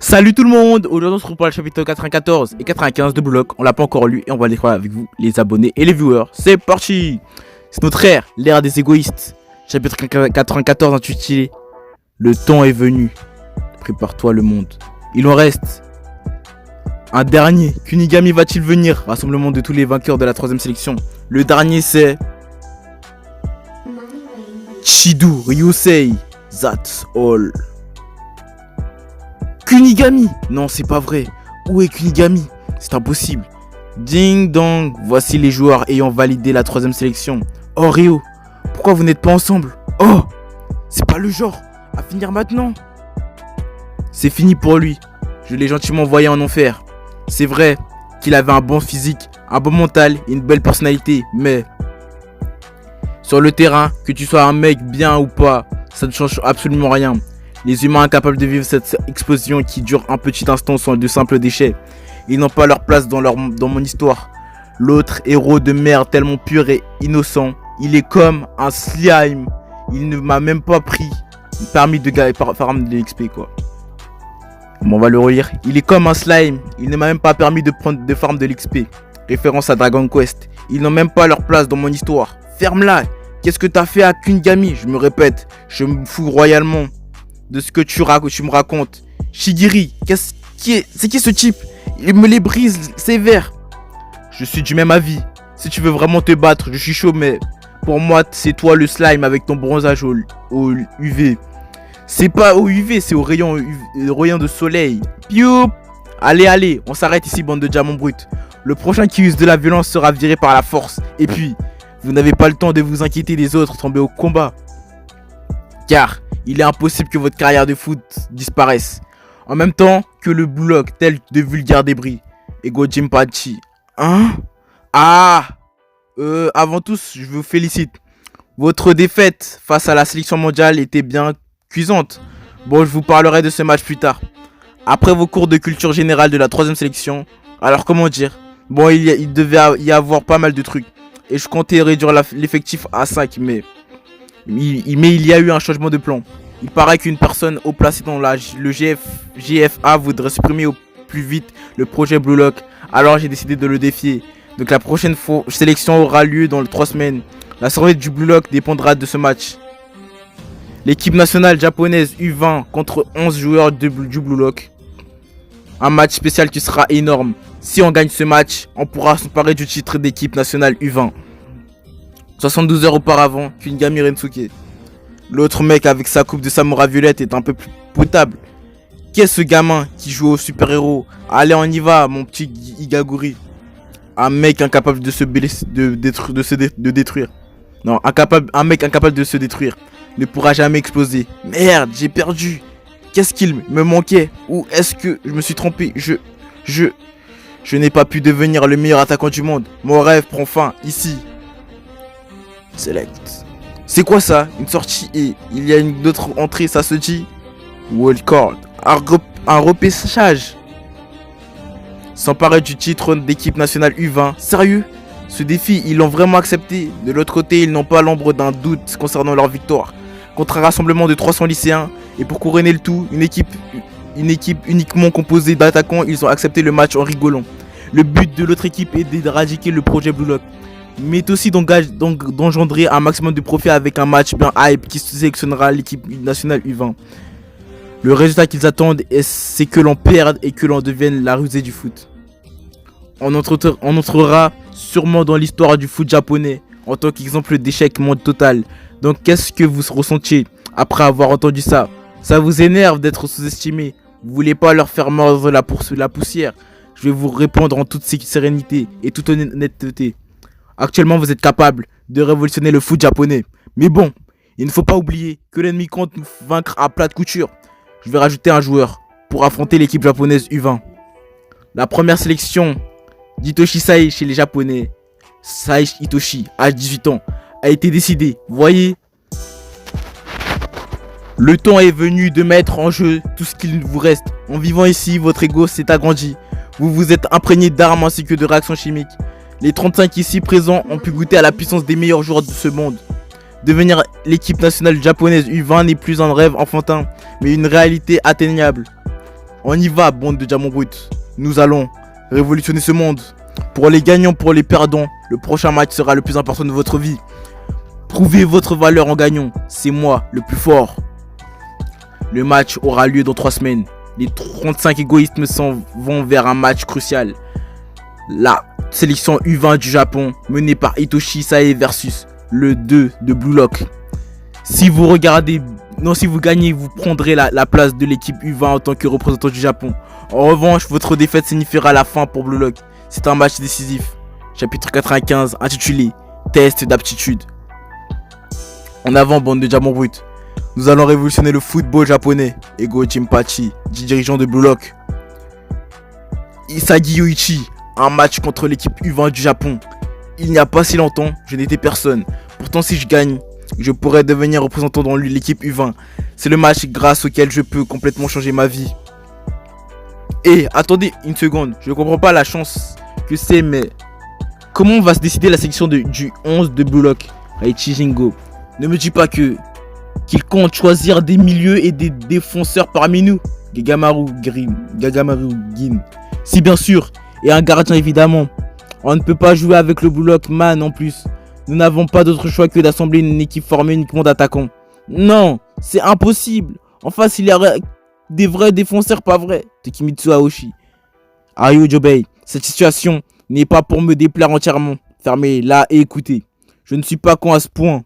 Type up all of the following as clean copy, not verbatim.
Salut tout le monde. Aujourd'hui on se retrouve pour le chapitre 94 et 95 de Blue Lock. On l'a pas encore lu et on va les voir avec vous, les abonnés et les viewers. C'est parti. C'est notre ère, l'ère des égoïstes. Chapitre 94 intitulé Le temps est venu. Prépare-toi le monde. Il en reste un dernier. Kunigami va-t-il venir? Rassemblement de tous les vainqueurs de la 3ème sélection. Le dernier c'est Chidu Ryusei. That's all. Kunigami! Non, c'est pas vrai. Où est Kunigami? C'est impossible. Ding dong, voici les joueurs ayant validé la 3ème sélection. Oh Ryo, pourquoi vous n'êtes pas ensemble? Oh, c'est pas le genre à finir maintenant. C'est fini pour lui. Je l'ai gentiment envoyé en enfer. C'est vrai qu'il avait un bon physique, un bon mental et une belle personnalité, mais sur le terrain, que tu sois un mec bien ou pas, ça ne change absolument rien. Les humains incapables de vivre cette explosion qui dure un petit instant sont de simples déchets. Ils n'ont pas leur place dans mon histoire. L'autre héros de merde tellement pur et innocent, il est comme un slime. Il ne m'a même pas permis de gagner par de l'XP quoi. Bon, on va le relire. Il est comme un slime. Il ne m'a même pas permis de prendre de farm de l'XP. Référence à Dragon Quest. Ils n'ont même pas leur place dans mon histoire. Ferme-la. Qu'est-ce que t'as fait à Kunigami? Je me répète, je me fous royalement de ce que tu me racontes. Shigiri, c'est qui ce type? Il me les brise sévère. Je suis du même avis. Si tu veux vraiment te battre, je suis chaud, mais pour moi, c'est toi le slime avec ton bronzage au UV. C'est pas au UV, c'est au rayon de soleil. Pioup. Allez, on s'arrête ici, bande de diamants bruts. Le prochain qui use de la violence sera viré par la force. Et puis, vous n'avez pas le temps de vous inquiéter des autres tombés au combat. Car il est impossible que votre carrière de foot disparaisse. En même temps que le Blue Lock tel de vulgaires débris. Ego Jinpachi. Hein? Avant tout, je vous félicite. Votre défaite face à la sélection mondiale était bien cuisante. Bon, je vous parlerai de ce match plus tard. Après vos cours de culture générale de la 3ème sélection. Alors comment dire? Bon, il devait y avoir pas mal de trucs. Et je comptais réduire l'effectif à 5, mais il y a eu un changement de plan. Il paraît qu'une personne haut placée dans le GFA voudrait supprimer au plus vite le projet Blue Lock. Alors j'ai décidé de le défier. Donc la prochaine sélection aura lieu dans 3 semaines. La survie du Blue Lock dépendra de ce match. L'équipe nationale japonaise U20 contre 11 joueurs du Blue Lock. Un match spécial qui sera énorme. Si on gagne ce match, on pourra s'emparer du titre d'équipe nationale U20. 72 heures auparavant, Kunigami Rensuke. L'autre mec avec sa coupe de samouraï violette est un peu plus potable. Qu'est-ce ce gamin qui joue au super-héros? Allez, on y va, mon petit Igaguri. Un mec incapable de se détruire. Non, un mec incapable de se détruire ne pourra jamais exploser. Merde, j'ai perdu. Qu'est-ce qu'il me manquait? Ou est-ce que je me suis trompé? Je n'ai pas pu devenir le meilleur attaquant du monde. Mon rêve prend fin ici. Select. C'est quoi ça? Une sortie et il y a une autre entrée, ça se dit Wildcard. Un repêchage. S'emparer du titre d'équipe nationale U20. Sérieux? Ce défi, ils l'ont vraiment accepté. De l'autre côté, ils n'ont pas l'ombre d'un doute concernant leur victoire. Contre un rassemblement de 300 lycéens. Et pour couronner le tout, une équipe uniquement composée d'attaquants, ils ont accepté le match en rigolant. Le but de l'autre équipe est d'éradiquer le projet Blue Lock, mais aussi d'engendrer un maximum de profit avec un match bien hype qui sélectionnera l'équipe nationale U20. Le résultat qu'ils attendent, c'est que l'on perde et que l'on devienne la rusée du foot. On entrera sûrement dans l'histoire du foot japonais en tant qu'exemple d'échec monde total. Donc qu'est-ce que vous ressentiez après avoir entendu ça? Ça vous énerve d'être sous-estimé? Vous voulez pas leur faire mordre la poussière? Je vais vous répondre en toute sérénité et toute honnêteté. Actuellement, vous êtes capable de révolutionner le foot japonais. Mais bon, il ne faut pas oublier que l'ennemi compte nous vaincre à plat de couture. Je vais rajouter un joueur pour affronter l'équipe japonaise U20. La première sélection d'Hitoshi Sai chez les Japonais, Sai Hitoshi, âge 18 ans, a été décidée. Voyez, le temps est venu de mettre en jeu tout ce qu'il vous reste. En vivant ici, votre ego s'est agrandi. Vous vous êtes imprégné d'armes ainsi que de réactions chimiques. Les 35 ici présents ont pu goûter à la puissance des meilleurs joueurs de ce monde. Devenir l'équipe nationale japonaise U20 n'est plus un rêve enfantin, mais une réalité atteignable. On y va, bande de diamants bruts. Nous allons révolutionner ce monde. Pour les gagnants, pour les perdants, le prochain match sera le plus important de votre vie. Prouvez votre valeur en gagnant. C'est moi, le plus fort. Le match aura lieu dans 3 semaines. Les 35 égoïstes s'en vont vers un match crucial. La sélection U20 du Japon, menée par Hitoshi Sae versus le 2 de Blue Lock. Si vous gagnez, vous prendrez la place de l'équipe U20 en tant que représentant du Japon. En revanche, votre défaite signifiera la fin pour Blue Lock. C'est un match décisif. Chapitre 95, intitulé Test d'aptitude. En avant, bande de diamants bruts. Nous allons révolutionner le football japonais. Ego Jinpachi, dirigeant de Blue Lock. Isagi Yoichi, un match contre l'équipe U20 du Japon. Il n'y a pas si longtemps, je n'étais personne. Pourtant, si je gagne, je pourrais devenir représentant dans l'équipe U20. C'est le match grâce auquel je peux complètement changer ma vie. Et attendez une seconde, je comprends pas la chance que c'est, mais comment va se décider la sélection du 11 de Blue Lock? Aichi Jingo, ne me dis pas qu'il compte choisir des milieux et des défenseurs parmi nous. Gagamaru Gin. Si bien sûr, et un gardien évidemment. On ne peut pas jouer avec le Blue Lock man en plus. Nous n'avons pas d'autre choix que d'assembler une équipe formée uniquement d'attaquants. Non, c'est impossible. En face, il y a des vrais défenseurs, pas vrai. Takemitsu Aoshi. Ayo Jobei, cette situation n'est pas pour me déplaire entièrement. Fermez là et écoutez. Je ne suis pas con à ce point.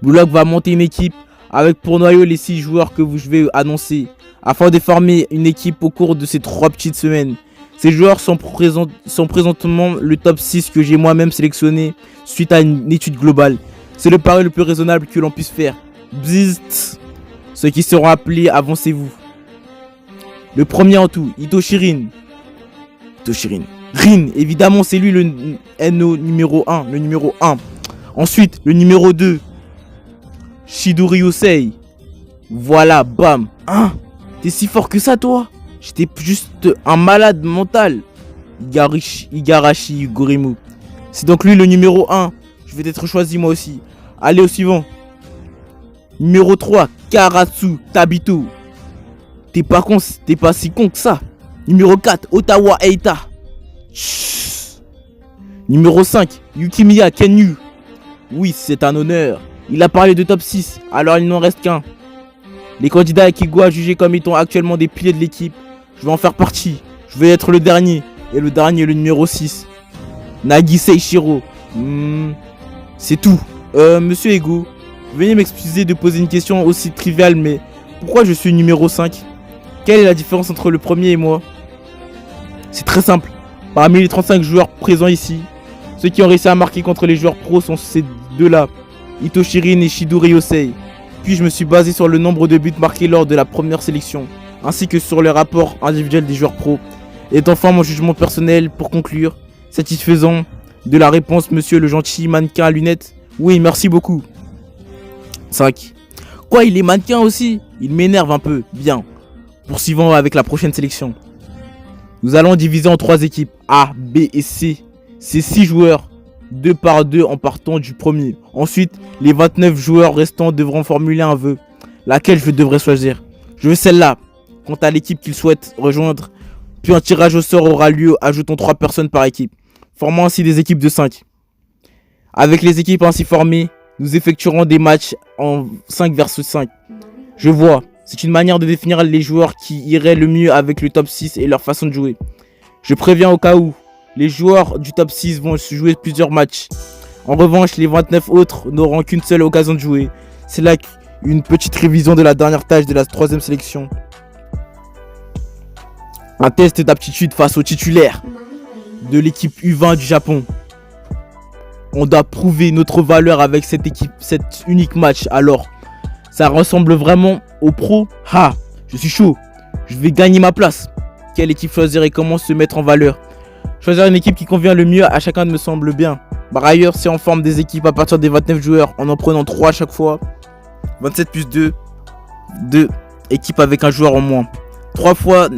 Blue Lock va monter une équipe avec pour noyau les 6 joueurs que je vais annoncer afin de former une équipe au cours de ces 3 petites semaines. Ces joueurs sont présentement le top 6 que j'ai moi-même sélectionné suite à une étude globale. C'est le pari le plus raisonnable que l'on puisse faire. Bzzzt. Ceux qui seront appelés, avancez-vous. Le premier en tout, Hitoshirin. Rin, évidemment, c'est lui le NO numéro 1. Le numéro 1. Ensuite, le numéro 2. Shidori Yosei. Voilà, bam. Hein? T'es si fort que ça, toi? J'étais juste un malade mental. Igarashi Gorimu. C'est donc lui le numéro 1. Je vais être choisi moi aussi. Allez au suivant. Numéro 3, Karatsu Tabito. T'es pas si con que ça. Numéro 4, Ottawa Eita. Chut. Numéro 5, Yukimiya Kenyu. Oui, c'est un honneur. Il a parlé de top 6, alors il n'en reste qu'un. Les candidats Kigwa jugés comme étant actuellement des piliers de l'équipe. Je vais en faire partie. Je vais être le dernier. Et le dernier, le numéro 6. Nagi Seishiro. C'est tout. Monsieur Ego, veuillez m'excuser de poser une question aussi triviale, mais pourquoi je suis numéro 5? Quelle est la différence entre le premier et moi? C'est très simple. Parmi les 35 joueurs présents ici, ceux qui ont réussi à marquer contre les joueurs pros sont ces deux-là, Hitoshirin et Shidori Yosei. Puis je me suis basé sur le nombre de buts marqués lors de la première sélection, ainsi que sur le rapport individuel des joueurs pros. Et enfin mon jugement personnel pour conclure, satisfaisant de la réponse monsieur le gentil mannequin à lunettes. Oui, merci beaucoup. 5. Quoi, il est mannequin aussi? Il m'énerve un peu. Bien. Poursuivons avec la prochaine sélection. Nous allons diviser en 3 équipes, A, B et C. Ces 6 joueurs, 2 par 2 en partant du premier. Ensuite, les 29 joueurs restants devront formuler un vœu, laquelle je devrais choisir. Je veux celle-là. Quant à l'équipe qu'ils souhaitent rejoindre, puis un tirage au sort aura lieu, ajoutant 3 personnes par équipe, formant ainsi des équipes de 5. Avec les équipes ainsi formées, nous effectuerons des matchs en 5 versus 5. Je vois, c'est une manière de définir les joueurs qui iraient le mieux avec le top 6 et leur façon de jouer. Je préviens au cas où, les joueurs du top 6 vont se jouer plusieurs matchs. En revanche, les 29 autres n'auront qu'une seule occasion de jouer. C'est là une petite révision de la dernière tâche de la 3ème sélection. Un test d'aptitude face aux titulaires de l'équipe U20 du Japon. On doit prouver notre valeur avec cette équipe, cet unique match. Alors, ça ressemble vraiment aux pros. Ha, je suis chaud. Je vais gagner ma place. Quelle équipe choisir et comment se mettre en valeur? Choisir une équipe qui convient le mieux à chacun me semble bien. Par ailleurs, si on forme des équipes à partir des 29 joueurs en prenant 3 à chaque fois, 27 plus 2 équipes avec un joueur en moins. 3 fois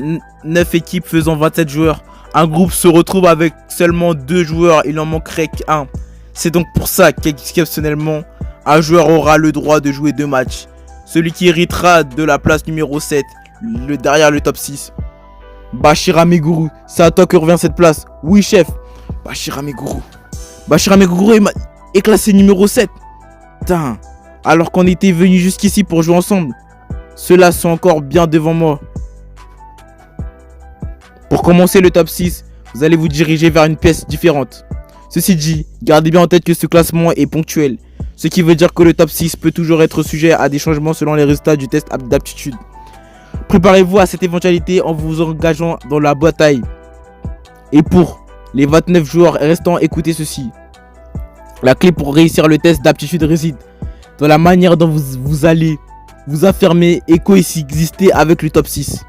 9 équipes faisant 27 joueurs. Un groupe se retrouve avec seulement 2 joueurs, il en manquerait qu'un. C'est donc pour ça qu'exceptionnellement, un joueur aura le droit de jouer 2 matchs. Celui qui héritera de la place numéro 7 derrière le top 6. Bachira Meguru, c'est à toi que revient cette place. Oui, chef. Bachira Meguru. Bachira Meguru est classé numéro 7. Putain, alors qu'on était venus jusqu'ici pour jouer ensemble. Ceux-là sont encore bien devant moi. Pour commencer le top 6, vous allez vous diriger vers une pièce différente. Ceci dit, gardez bien en tête que ce classement est ponctuel. Ce qui veut dire que le top 6 peut toujours être sujet à des changements selon les résultats du test d'aptitude. Préparez-vous à cette éventualité en vous engageant dans la bataille. Et pour les 29 joueurs restants, écoutez ceci. La clé pour réussir le test d'aptitude réside dans la manière dont vous allez vous affirmer et coexister avec le top 6.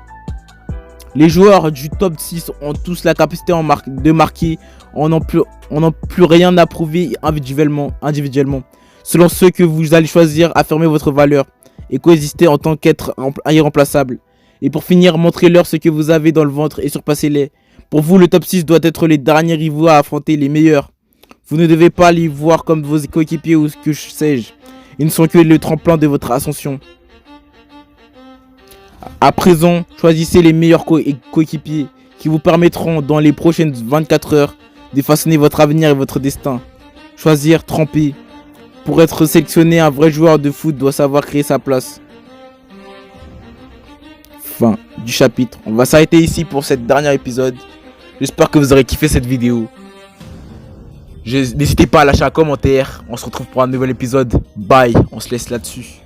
Les joueurs du top 6 ont tous la capacité de marquer, en n'ont plus rien à prouver individuellement. Selon ceux que vous allez choisir, affirmez votre valeur et coexister en tant qu'être irremplaçable. Et pour finir, montrez-leur ce que vous avez dans le ventre et surpassez-les. Pour vous, le top 6 doit être les derniers rivaux à affronter les meilleurs. Vous ne devez pas les voir comme vos coéquipiers ou ce que sais-je. Ils ne sont que le tremplin de votre ascension. À présent, choisissez les meilleurs coéquipiers qui vous permettront dans les prochaines 24 heures de façonner votre avenir et votre destin. Choisir, tremper. Pour être sélectionné, un vrai joueur de foot doit savoir créer sa place. Fin du chapitre. On va s'arrêter ici pour cet dernier épisode. J'espère que vous aurez kiffé cette vidéo. N'hésitez pas à lâcher un commentaire. On se retrouve pour un nouvel épisode. Bye. On se laisse là-dessus.